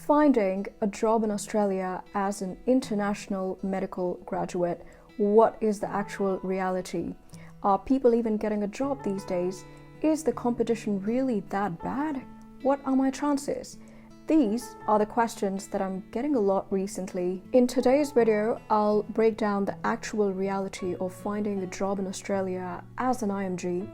Finding a job in Australia as an international medical graduate, what is the actual reality? Are people even getting a job these days? Is the competition really that bad? What are my chances? These are the questions that I'm getting a lot recently. In today's video, I'll break down the actual reality of finding a job in Australia as an IMG,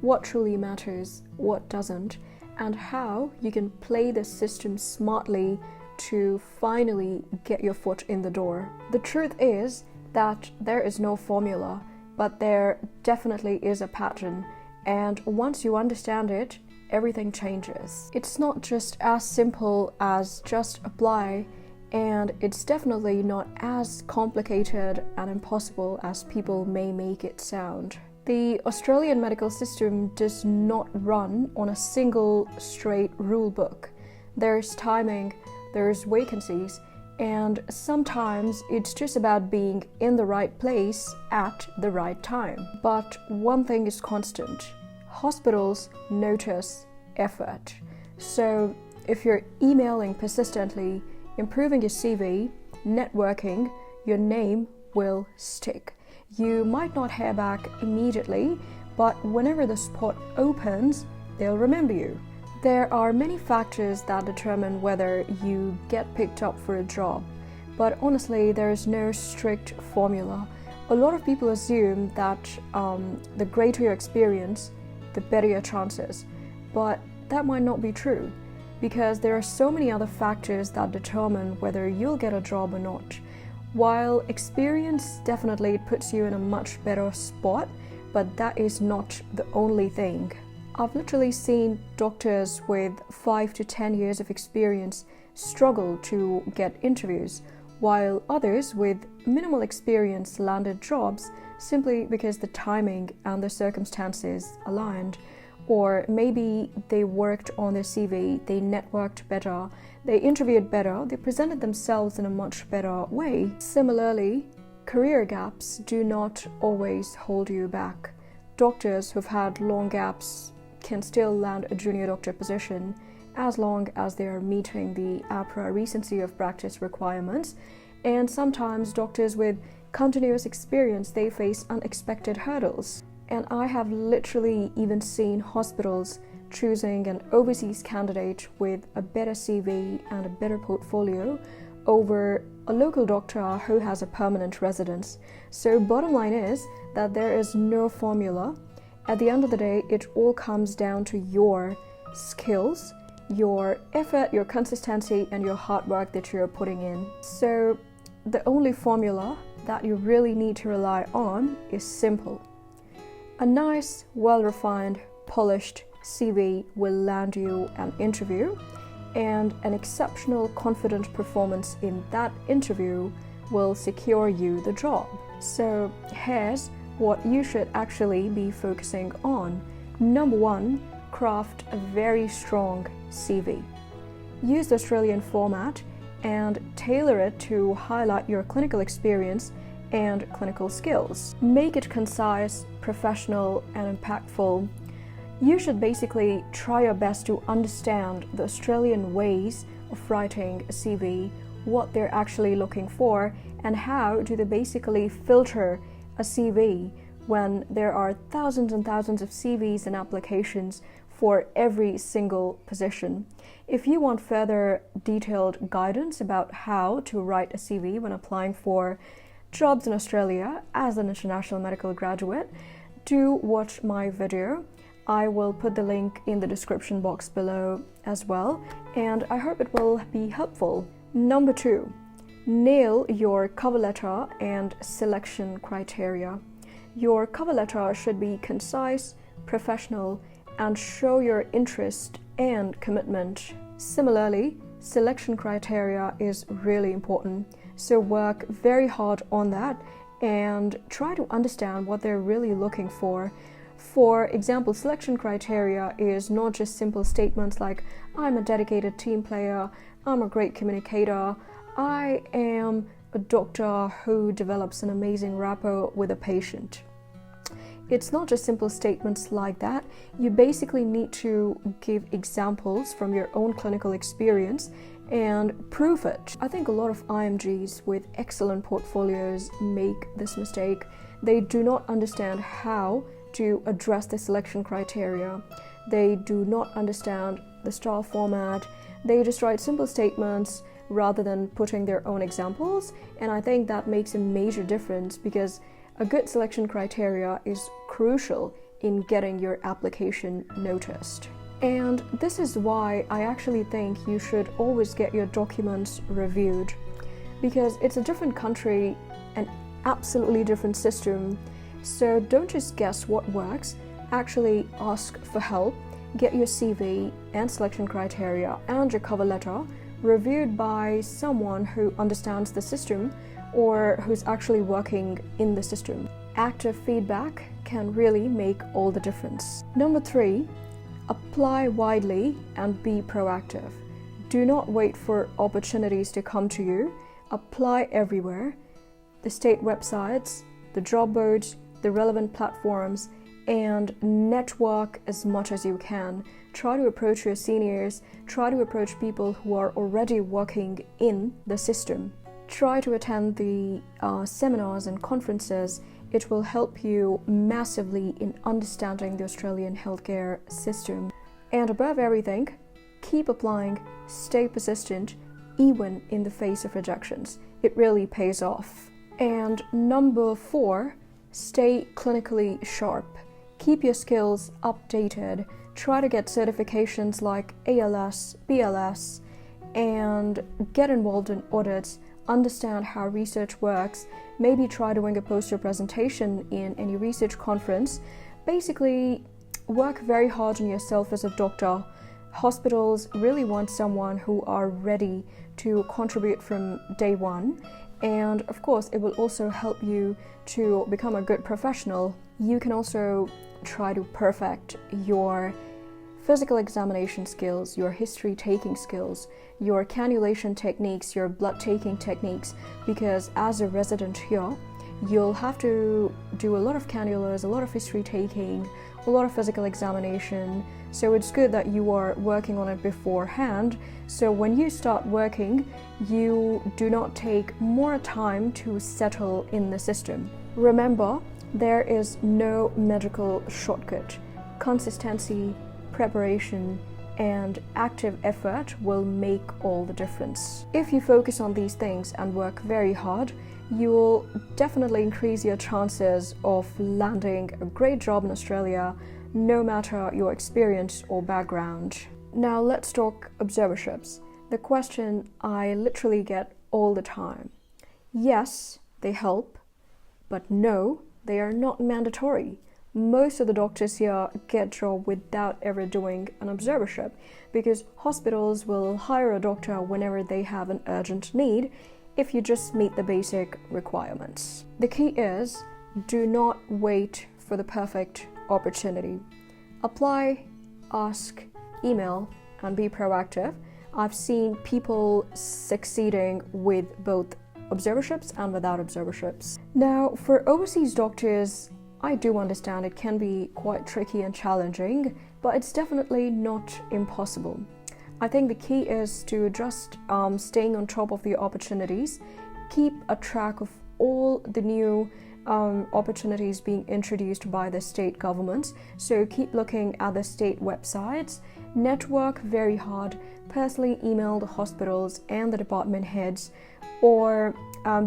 what truly matters, what doesn't, and how you can play the system smartly to finally get your foot in the door. The truth is that there is no formula, but there definitely is a pattern, and once you understand it, everything changes. It's not just as simple as just apply, and it's definitely not as complicated and impossible as people may make it sound. The Australian medical system does not run on a single straight rule book. There's timing, there's vacancies, and sometimes it's just about being in the right place at the right time. But one thing is constant: hospitals notice effort. So if you're emailing persistently, improving your CV, networking, your name will stick. You might not hear back immediately, but whenever the spot opens, they'll remember you. There are many factors that determine whether you get picked up for a job, but honestly, there is no strict formula. A lot of people assume that the greater your experience, the better your chances, but that might not be true, because there are so many other factors that determine whether you'll get a job or not. While experience definitely puts you in a much better spot, but that is not the only thing. I've literally seen doctors with 5 to 10 years of experience struggle to get interviews, while others with minimal experience landed jobs simply because the timing and the circumstances aligned. Or maybe they worked on their CV, they networked better, they interviewed better, they presented themselves in a much better way. Similarly, career gaps do not always hold you back. Doctors who've had long gaps can still land a junior doctor position as long as they are meeting the APRA recency of practice requirements. And sometimes doctors with continuous experience, they face unexpected hurdles. And I have literally even seen hospitals choosing an overseas candidate with a better CV and a better portfolio over a local doctor who has a permanent residence. So bottom line is that there is no formula. At the end of the day, it all comes down to your skills, your effort, your consistency, and your hard work that you're putting in. So the only formula that you really need to rely on is simple. A nice, well-refined, polished CV will land you an interview, and an exceptional, confident performance in that interview will secure you the job. So here's what you should actually be focusing on. Number 1, craft a very strong CV. Use the Australian format and tailor it to highlight your clinical experience and clinical skills. Make it concise, professional, and impactful. You should basically try your best to understand the Australian ways of writing a CV, what they're actually looking for, and how do they basically filter a CV when there are thousands and thousands of CVs and applications for every single position. If you want further detailed guidance about how to write a CV when applying for jobs in Australia as an international medical graduate, do watch my video. I will put the link in the description box below as well, and I hope it will be helpful. Number 2, nail your cover letter and selection criteria. Your cover letter should be concise, professional, and show your interest and commitment. Similarly, selection criteria is really important. So work very hard on that and try to understand what they're really looking for. For example, selection criteria is not just simple statements like, I'm a dedicated team player, I'm a great communicator, I am a doctor who develops an amazing rapport with a patient. It's not just simple statements like that. You basically need to give examples from your own clinical experience and prove it. I think a lot of IMGs with excellent portfolios make this mistake. They do not understand how to address the selection criteria. They do not understand the star format. They just write simple statements rather than putting their own examples, and I think that makes a major difference, because a good selection criteria is crucial in getting your application noticed. And this is why I actually think you should always get your documents reviewed, because it's a different country, an absolutely different system. So don't just guess what works, actually ask for help. Get your CV and selection criteria and your cover letter reviewed by someone who understands the system or who's actually working in the system. Active feedback can really make all the difference. Number 3, apply widely and be proactive. Do not wait for opportunities to come to you. Apply everywhere. The state websites, the job boards, the relevant platforms, and network as much as you can. Try to approach your seniors, try to approach people who are already working in the system. Try to attend the seminars and conferences. It will help you massively in understanding the Australian healthcare system. And above everything, keep applying, stay persistent, even in the face of rejections. It really pays off. And number 4, stay clinically sharp. Keep your skills updated. Try to get certifications like ALS, BLS, and get involved in audits. Understand how research works. Maybe try doing a poster presentation in any research conference. Basically, work very hard on yourself as a doctor. Hospitals really want someone who are ready to contribute from day one. And of course, it will also help you to become a good professional. You can also try to perfect your physical examination skills, your history taking skills, your cannulation techniques, your blood taking techniques, because as a resident here, you'll have to do a lot of cannulas, a lot of history taking, a lot of physical examination. So it's good that you are working on it beforehand, so when you start working, you do not take more time to settle in the system. Remember, there is no medical shortcut. Consistency, preparation, and active effort will make all the difference. If you focus on these things and work very hard, you will definitely increase your chances of landing a great job in Australia, no matter your experience or background. Now let's talk observerships. The question I literally get all the time. Yes, they help, but no, they are not mandatory. Most of the doctors here get job without ever doing an observership, because hospitals will hire a doctor whenever they have an urgent need if you just meet the basic requirements. The key is, do not wait for the perfect opportunity. Apply, ask, email, and be proactive. I've seen people succeeding with both observerships and without observerships. Now, for overseas doctors, I do understand it can be quite tricky and challenging, but it's definitely not impossible. I think the key is to just staying on top of the opportunities, keep a track of all the new opportunities being introduced by the state governments. So keep looking at the state websites, network very hard, personally email the hospitals and the department heads, or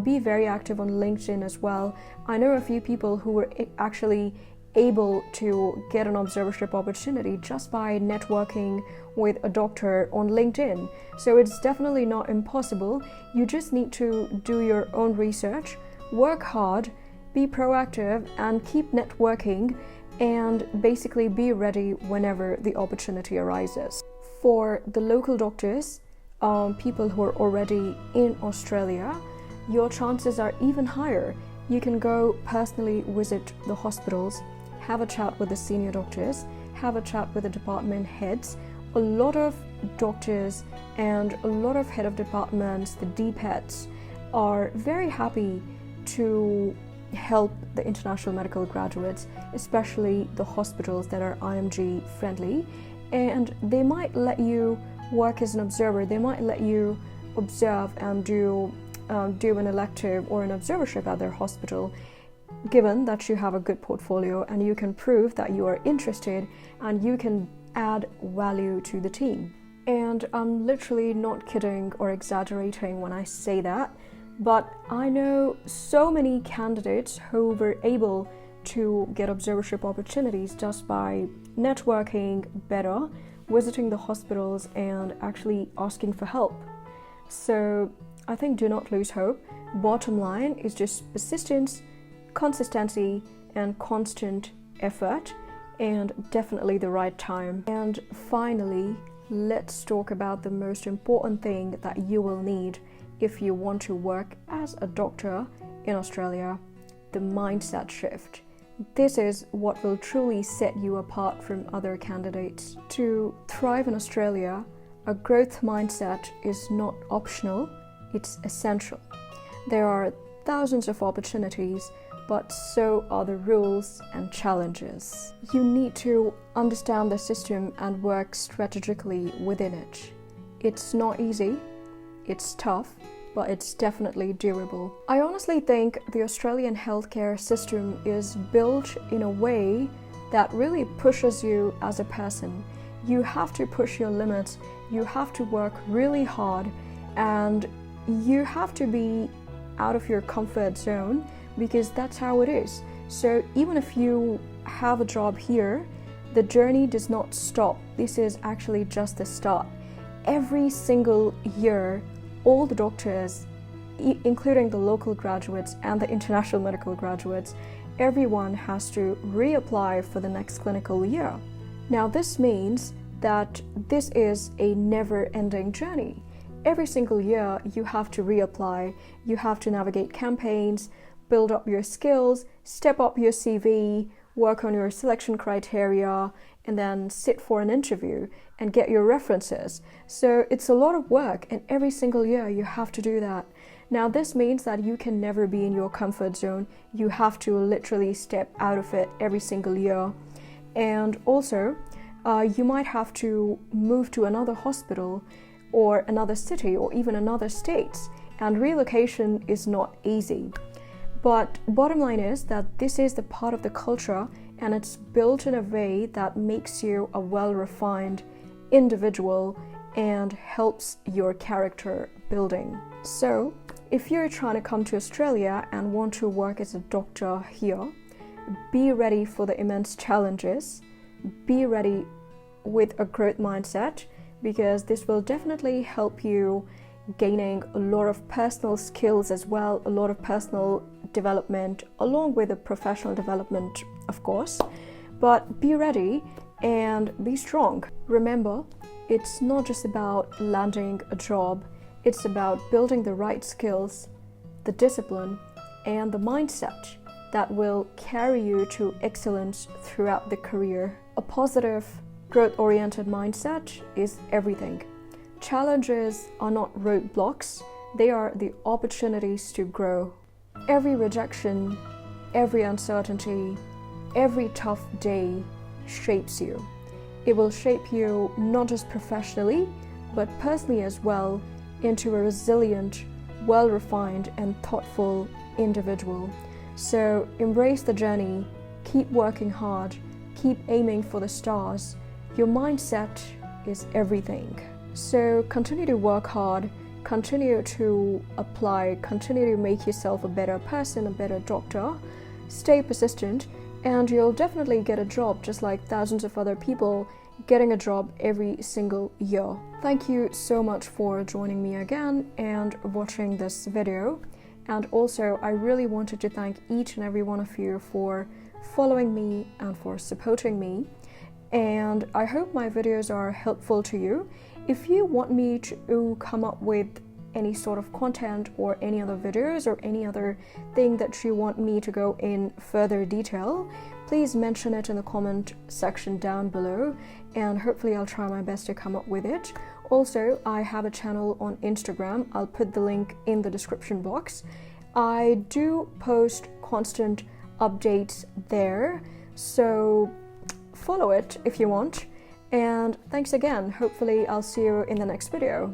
be very active on LinkedIn as well. I know a few people who were actually able to get an observership opportunity just by networking with a doctor on LinkedIn. So it's definitely not impossible. You just need to do your own research, work hard, be proactive, and keep networking, and basically be ready whenever the opportunity arises. For the local doctors, people who are already in Australia, your chances are even higher. You can go personally visit the hospitals, have a chat with the senior doctors, have a chat with the department heads. A lot of doctors and a lot of head of departments, the DPETs, are very happy to help the international medical graduates, especially the hospitals that are IMG friendly, and they might let you work as an observer, they might let you observe and do an elective or an observership at their hospital, given that you have a good portfolio and you can prove that you are interested and you can add value to the team. And I'm literally not kidding or exaggerating when I say that, but I know so many candidates who were able to get observership opportunities just by networking better, visiting the hospitals, and actually asking for help. So I think do not lose hope. Bottom line is just persistence, consistency, and constant effort, and definitely the right time. And finally, let's talk about the most important thing that you will need if you want to work as a doctor in Australia: the mindset shift. This is what will truly set you apart from other candidates. To thrive in Australia, a growth mindset is not optional, it's essential. There are thousands of opportunities, but so are the rules and challenges. You need to understand the system and work strategically within it. It's not easy, it's tough, but it's definitely doable. I honestly think the Australian healthcare system is built in a way that really pushes you as a person. You have to push your limits, you have to work really hard, and you have to be out of your comfort zone, because that's how it is. So even if you have a job here, the journey does not stop. This is actually just the start. Every single year, all the doctors, including the local graduates and the international medical graduates, everyone has to reapply for the next clinical year. Now this means that this is a never-ending journey. Every single year you have to reapply, you have to navigate campaigns, build up your skills, step up your CV, work on your selection criteria, and then sit for an interview and get your references. So it's a lot of work, and every single year you have to do that. Now this means that you can never be in your comfort zone. You have to literally step out of it every single year. And also, you might have to move to another hospital or another city or even another state, and relocation is not easy. But bottom line is that this is the part of the culture, and it's built in a way that makes you a well-refined individual and helps your character building. So if you're trying to come to Australia and want to work as a doctor here, be ready for the immense challenges, be ready with a growth mindset, because this will definitely help you gaining a lot of personal skills as well, a lot of personal development, along with the professional development, of course. But be ready and be strong. Remember, it's not just about landing a job, it's about building the right skills, the discipline, and the mindset that will carry you to excellence throughout the career. A positive, growth-oriented mindset is everything. Challenges are not roadblocks, they are the opportunities to grow. Every rejection, every uncertainty, every tough day shapes you. It will shape you not just professionally, but personally as well, into a resilient, well-refined, and thoughtful individual. So embrace the journey, keep working hard, keep aiming for the stars. Your mindset is everything. So continue to work hard, continue to apply, continue to make yourself a better person, a better doctor. Stay persistent, and you'll definitely get a job just like thousands of other people getting a job every single year. Thank you so much for joining me again and watching this video. And also, I really wanted to thank each and every one of you for following me and for supporting me. And I hope my videos are helpful to you. If you want me to come up with any sort of content or any other videos or any other thing that you want me to go in further detail, please mention it in the comment section down below, and hopefully I'll try my best to come up with it. Also, I have a channel on Instagram. I'll put the link in the description box. I do post constant updates there, so follow it if you want. And thanks again. Hopefully I'll see you in the next video.